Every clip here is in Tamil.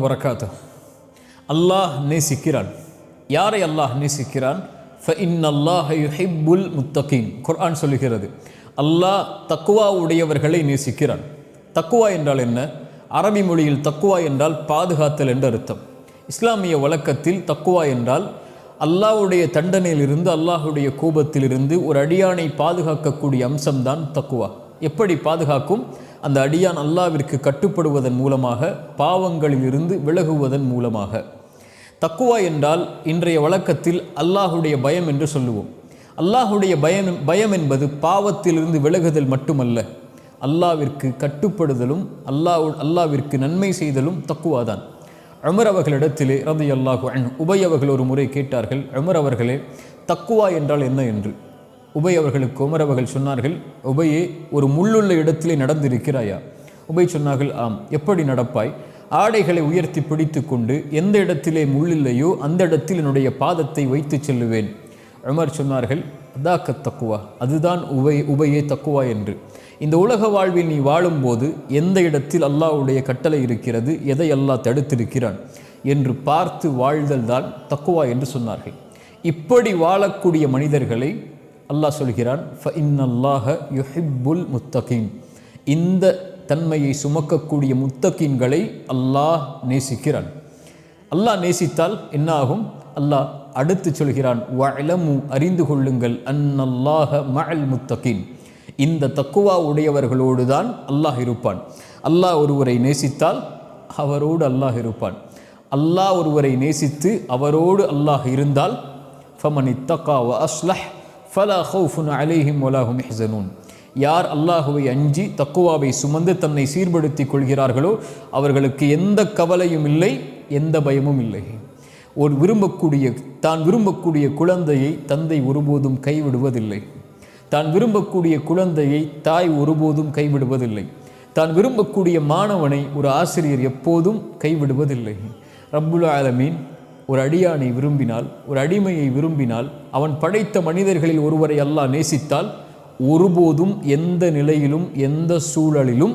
வரகாத்து. அல்லாஹ் நேசிக்கிறான். யாரை அல்லாஹ் நேசிக்கிறான்? ஃபஇன்னல்லாஹ யுஹிப்புல் முத்தகீன். குர்ஆன் சொல்லுகிறது, அல்லாஹ் தக்குவா உடையவர்களை நேசிக்கிறான். தக்குவா என்றால் என்ன? அரபி மொழியில் தக்குவா என்றால் பாதுகாத்தல் என்று அர்த்தம். இஸ்லாமிய வழக்கத்தில் தக்குவா என்றால் அல்லாஹ்வுடைய தண்டனையிலிருந்து, அல்லாஹ்வுடைய கோபத்திலிருந்து ஒரு அடியானை பாதுகாக்கக்கூடிய அம்சம்தான் தக்குவா. எப்படி பாதுகாக்கும்? அந்த அடியான் அல்லாஹ்விற்கு கட்டுப்படுவதன் மூலமாக, பாவங்களிலிருந்து விலகுவதன் மூலமாக. தக்குவா என்றால் இன்றைய வழக்கத்தில் அல்லாஹ்வுடைய பயம் என்று சொல்லுவோம். அல்லாஹ்வுடைய பயம் என்பது பாவத்திலிருந்து விலகுதல் மட்டுமல்ல, அல்லாஹ்விற்கு கட்டுப்படுதலும் அல்லாஹ்விற்கு நன்மை செய்தலும் தக்குவா தான். உமர் அவர்களிடத்திலே ரலியல்லாஹு அன்ஹு உபை அவர்கள் ஒரு முறை கேட்டார்கள், உமர் அவர்களே, தக்குவா என்றால் என்ன என்று. உபை அவர்களுக்கு உமர் அவர்கள் சொன்னார்கள், உபையே, ஒரு முள்ளுள்ள இடத்திலே நடந்திருக்கிறாயா? உபை சொன்னார்கள், ஆம். எப்படி நடப்பாய்? ஆடைகளை உயர்த்தி பிடித்து கொண்டு எந்த இடத்திலே முள்ளில்லையோ அந்த இடத்தில் என்னுடைய பாதத்தை வைத்து செல்லுவேன். உமர் சொன்னார்கள், அதாக்க தக்குவா, அதுதான் உபையே தக்குவா என்று. இந்த உலக வாழ்வில் நீ வாழும்போது எந்த இடத்தில் அல்லாஹ்வுடைய கட்டளை இருக்கிறது, எதை அல்லாஹ் தடுத்திருக்கிறான் என்று பார்த்து வாழ்தல் தான் தக்குவா என்று சொன்னார்கள். இப்படி வாழக்கூடிய மனிதர்களை அல்லாஹ் சொல்கிறான், ஃபஇன்னல்லாஹ யுஹிப்புல் முத்தகீன். இந்த தன்மையை சுமக்கக்கூடிய முத்தகீன்களை அல்லாஹ் நேசிக்கிறான். அல்லாஹ் நேசித்தால் என்ன ஆகும்? அல்லாஹ் அடுத்து சொல்கிறான், வஅலமு, அறிந்து கொள்ளுங்கள், அன்னல்லாஹ மஅல் முத்தகீன். இந்த தக்குவா உடையவர்களோடு தான் அல்லாஹ் இருப்பான். அல்லாஹ் ஒருவரை நேசித்தால் அவரோடு அல்லாஹ் இருப்பான். அல்லாஹ் ஒருவரை நேசித்து அவரோடு அல்லாஹ் இருந்தால், ஃபமன் இத்தகா வ அஸ்லஹ் ஃபலா ஹவுஃபுன் அலைஹிம் வலா ஹும் யஹ்ஸனூன். யார் அல்லாஹுவை அஞ்சி தக்குவாவை சுமந்து தன்னை சீர்படுத்தி கொள்கிறார்களோ அவர்களுக்கு எந்த கவலையும் இல்லை, எந்த பயமும் இல்லை. தான் விரும்பக்கூடிய குழந்தையை தந்தை ஒருபோதும் கைவிடுவதில்லை. தான் விரும்பக்கூடிய குழந்தையை தாய் ஒருபோதும் கைவிடுவதில்லை. தான் விரும்பக்கூடிய மாணவனை ஒரு ஆசிரியர் எப்போதும் கைவிடுவதில்லை. ரப்புல் ஆலமீன் ஒரு அடியானை விரும்பினால், ஒரு அடிமையை விரும்பினால், அவன் படைத்த மனிதர்களில் ஒருவரை அல்லாஹ் நேசித்தால் ஒருபோதும் எந்த நிலையிலும் எந்த சூழலிலும்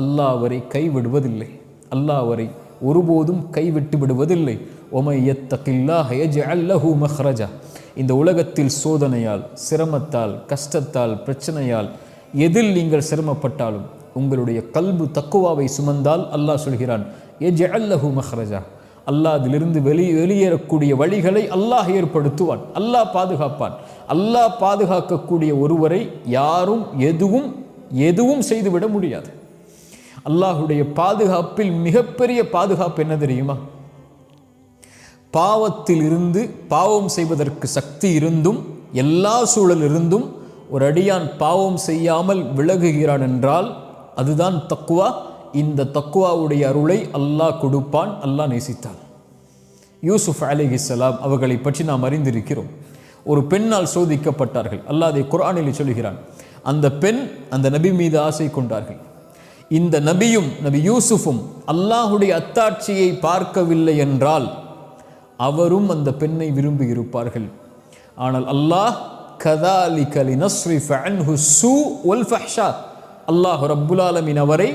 அல்லாஹ் அவரை கைவிடுவதில்லை. அல்லாஹ் அவரை ஒருபோதும் கைவிட்டு விடுவதில்லை. ஒமை யத்தகில்லாஹ யஜ்அல் லஹு மஹ்ரஜா. இந்த உலகத்தில் சோதனையால், சிரமத்தால், கஷ்டத்தால், பிரச்சனையால் எதில் நீங்கள் சிரமப்பட்டாலும் உங்களுடைய கல்பு தக்குவாவை சுமந்தால் அல்லாஹ் சொல்கிறான், யஜ்அல் லஹு மஹ்ரஜா. அல்லாஹ் அதிலிருந்து வெளியேறக்கூடிய வழிகளை அல்லாஹ் ஏற்படுத்துவான், அல்லாஹ் பாதுகாப்பான். அல்லாஹ் பாதுகாக்கக்கூடிய ஒருவரை யாரும் எதுவும் செய்துவிட முடியாது. அல்லாஹுடைய பாதுகாப்பில் மிகப்பெரிய பாதுகாப்பு என்ன தெரியுமா? பாவத்தில் இருந்து, பாவம் செய்வதற்கு சக்தி இருந்தும், எல்லா சூழலிருந்தும் ஒரு அடியான் பாவம் செய்யாமல் விலகுகிறான் என்றால் அதுதான் தக்குவா. இந்த தக்குவாவுடைய அருளை அல்லாஹ் கொடுப்பான், அல்லாஹ் நேசித்தான். யூசுப் அலைஹிஸ்ஸலாம் அவர்களை பற்றி நாம் அறிந்திருக்கிறோம். ஒரு பெண்ணால் சோதிக்கப்பட்டார்கள். அல்லாஹ் அதை குர்ஆனில் சொல்கிறான். அந்த பெண் அந்த நபி மீது ஆசை கொண்டார்கள். இந்த நபியும் நபி யூசுஃபும் அல்லாஹுடைய அத்தாட்சியை பார்க்கவில்லை என்றால் அவரும் அந்த பெண்ணை விரும்பி இருப்பார்கள். ஆனால் அல்லாஹ் கதாலிக லினஸ்ரிஃப அன்ஹு ஸூ வல் ஃபஹ்ஷா, அல்லாஹ் ரப்புல் ஆலமீன் அவரை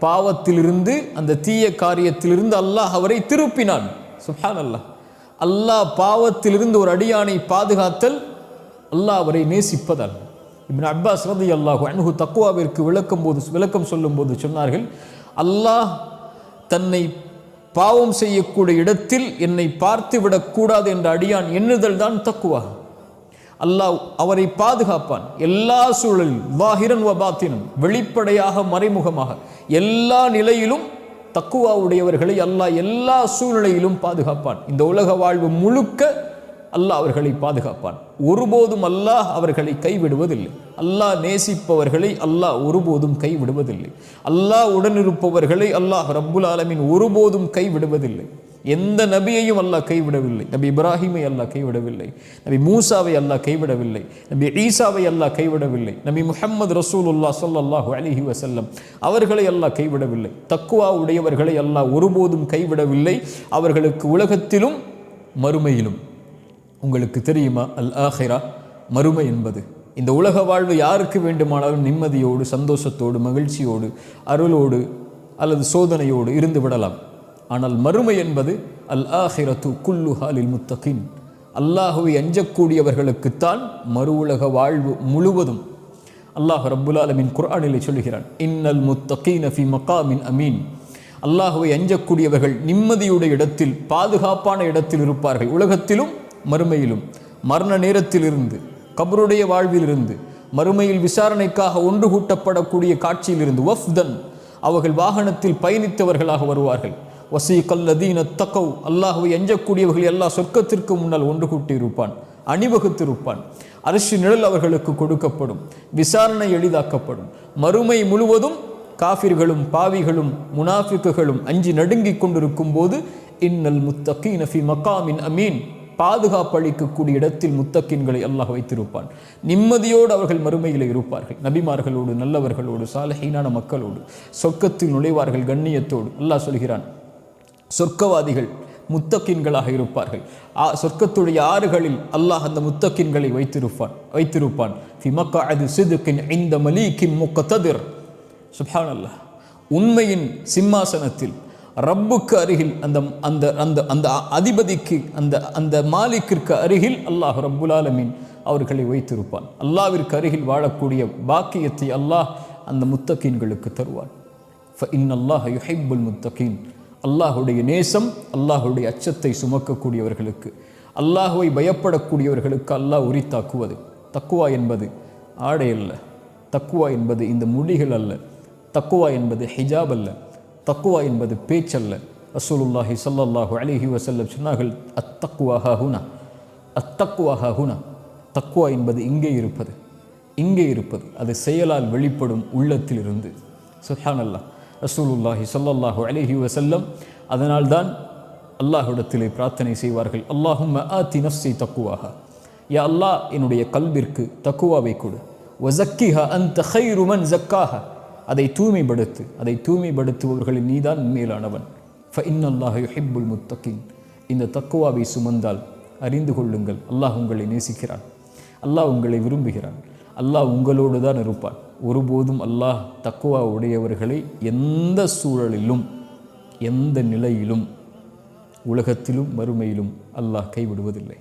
பாவத்திலிருந்து, அந்த தீய காரியத்திலிருந்து அல்லாஹ் அவரை திருப்பினான். சுப்ஹானல்லாஹ். அல்லாஹ் பாவத்திலிருந்து ஒரு அடியானை பாதுகாத்தல் அல்லாஹ் அவரை நேசிப்பதால். இப்னு அப்பாஸ் ரலியல்லாஹு அன்ஹு தக்வாவிற்கு விளக்கம் சொல்லும்போது சொன்னார்கள், அல்லாஹ் தன்னை பாவம் செய்யக்கூடிய இடத்தில் என்னை பார்த்து விடக்கூடாது என்ற அடியான் எண்ணுதல் தான் தக்குவா. அல்லாஹ் அவரை பாதுகாப்பான் எல்லா சூழலில், வாஹிரன் வ பாத்தினன், வெளிப்படையாக மறைமுகமாக எல்லா நிலையிலும் தக்குவா உடையவர்களை அல்லாஹ் எல்லா சூழ்நிலையிலும் பாதுகாப்பான். இந்த உலக வாழ்வு முழுக்க அல்லாஹ் அவர்களை பாதுகாப்பான். ஒருபோதும் அல்லாஹ் அவர்களை கைவிடுவதில்லை. அல்லாஹ் நேசிப்பவர்களை அல்லாஹ் ஒருபோதும் கைவிடுவதில்லை. அல்லாஹ் உடனிருப்பவர்களை அல்லாஹ் ரப்புல் ஆலமீன் ஒருபோதும் கைவிடுவதில்லை. எந்த நபியையும் அல்லாஹ் கைவிடவில்லை. நபி இப்ராஹிமை அல்லாஹ் கைவிடவில்லை. நபி மூசாவை அல்லாஹ் கைவிடவில்லை. நபி ஈசாவை அல்லாஹ் கைவிடவில்லை. நபி முஹம்மது ரசூலுல்லாஹ் ஸல்லல்லாஹு அலைஹி வஸல்லம் அவர்களை அல்லாஹ் கைவிடவில்லை. தக்வா உடையவர்களை அல்லாஹ் ஒருபோதும் கைவிடவில்லை. அவர்களுக்கு உலகத்திலும் மறுமையிலும். உங்களுக்கு தெரியுமா, அல் ஆஹிரா, மறுமை என்பது இந்த உலக வாழ்வு யாருக்கு வேண்டுமானாலும் நிம்மதியோடு, சந்தோஷத்தோடு, மகிழ்ச்சியோடு, அருளோடு அல்லது சோதனையோடு இருந்து விடலாம். ஆனால் மறுமை என்பது அல் ஆஹிரத்து குல்லுஹா லில் முத்தகீன், அல்லாஹுவை அஞ்சக்கூடியவர்களுக்குத்தான் மறு உலக வாழ்வு முழுவதும். அல்லாஹ் ரப்புல் ஆலமீன் குர்ஆனிலே சொல்கிறான், இன்னல் முத்தகீன ஃபி மகாமின் அமீன், அல்லாஹுவை அஞ்சக்கூடியவர்கள் நிம்மதியுடைய இடத்தில், பாதுகாப்பான இடத்தில் இருப்பார்கள். உலகத்திலும் மறுமையிலும், மரண நேரத்திலிருந்து, கபருடைய வாழ்விலிருந்து, மறுமையில் விசாரணைக்காக ஒன்று கூட்டப்படக்கூடிய காட்சியிலிருந்து, வஃப்தன் அவர்கள் வாகனத்தில் பயணித்தவர்களாக வருவார்கள். வசீகல்லதீன தக்கவ், அல்லாஹுவை அஞ்சக்கூடியவர்கள் அல்லாஹ் சொர்க்கத்திற்கு முன்னால் ஒன்று கூட்டி இருப்பான், அணிவகுத்திருப்பான். அரிசி நிழல் அவர்களுக்கு கொடுக்கப்படும், விசாரணை எளிதாக்கப்படும். மறுமை முழுவதும் காஃபிர்களும் பாவிகளும் முனாஃபிக்குகளும் அஞ்சி நடுங்கிக் கொண்டிருக்கும் போது இன்னல் முத்தகீன ஃபி மகாமின் அமீன், பாதுகாப்பு அளிக்கக்கூடிய இடத்தில் முத்தக்கின்களை அல்லாஹ் வைத்திருப்பான். நிம்மதியோடு அவர்கள் மறுமையில் இருப்பார்கள். நபிமார்களோடு, நல்லவர்களோடு, சாலிஹீனான மக்களோடு சொர்க்கத்தில் நுழைவார்கள் கண்ணியத்தோடு. அல்லாஹ் சொல்கிறான், சொர்க்கவாதிகள் முத்தக்கின்களாக இருப்பார்கள். சொர்க்கத்துடைய ஆறுகளில் அல்லாஹ் அந்த முத்தக்கின்களை வைத்திருப்பான். ஃபி மக்அதி சித்கின் இன்த மலீகின் முக்ததிர். சுப்ஹானல்லாஹ், உண்மையின் சிம்மாசனத்தில் ரப்புக்கு அருகில், அந்த அந்த அந்த அந்த அதிபதிக்கு, அந்த அந்த மாலிக்கிற்கு அருகில் அல்லாஹ் ரப்புல் ஆலமீன் அவர்களை வைத்திருப்பான். அல்லாஹ்விற்கு அருகில் வாழக்கூடிய பாக்கியத்தை அல்லாஹ் அந்த முத்தகீன்களுக்கு தருவான். ஃபஇன்னல்லாஹ யுஹிப்புல் முத்தகீன், அல்லாஹுடைய நேசம், அல்லாஹுடைய அச்சத்தை சுமக்கக்கூடியவர்களுக்கு, அல்லாஹுவை பயப்படக்கூடியவர்களுக்கு அல்லாஹ் உரித்தாக்குவது. தக்குவா என்பது ஆடை அல்ல, தக்குவா என்பது இந்த முடிகள் அல்ல, தக்குவா என்பது ஹிஜாப் அல்ல, தக்குவா என்பது பேச்சல்ல. ரசூலுல்லாஹி ஸல்லல்லாஹு அலைஹி வஸல்லம் சொன்னார்கள், அத்தக்குவா ஹுனா, அத்தக்குவா ஹுனா, தக்குவா என்பது இங்கே இருப்பது, இங்கே இருப்பது, அது செயலால் வெளிப்படும் உள்ளத்தில் இருந்து. சுப்ஹானல்லாஹ், ரசூலுல்லாஹி ஸல்லல்லாஹு அலைஹி வஸல்லம் அதனால்தான் அல்லாஹ்விடத்திலே பிரார்த்தனை செய்வார்கள், அல்லாஹும்ம ஆதி நஃப்ஸி தக்குவாஹா, யா அல்லாஹ் என்னுடைய கல்பிற்கு தக்குவாவை கொடு. வஸக்கிஹா அன்த கைரு மன் ஸக்காஹா, அதை தூய்மைப்படுத்துபவர்களில் நீதான் மேலானவன். ஃபஇன்னல்லாஹ யுஹிப்புல் முத்தகீன், இந்த தக்குவாவை சுமந்தால் அறிந்து கொள்ளுங்கள், அல்லாஹ் உங்களை நேசிக்கிறான், அல்லாஹ் உங்களை விரும்புகிறான், அல்லாஹ் உங்களோடு தான் இருப்பான். ஒருபோதும் அல்லாஹ் தக்குவா உடையவர்களை எந்த சூழலிலும், எந்த நிலையிலும், உலகத்திலும் மறுமையிலும் அல்லாஹ் கைவிடுவதில்லை.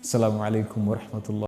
அஸ்ஸலாமு அலைக்கும் வரஹ்மத்துல்லாஹி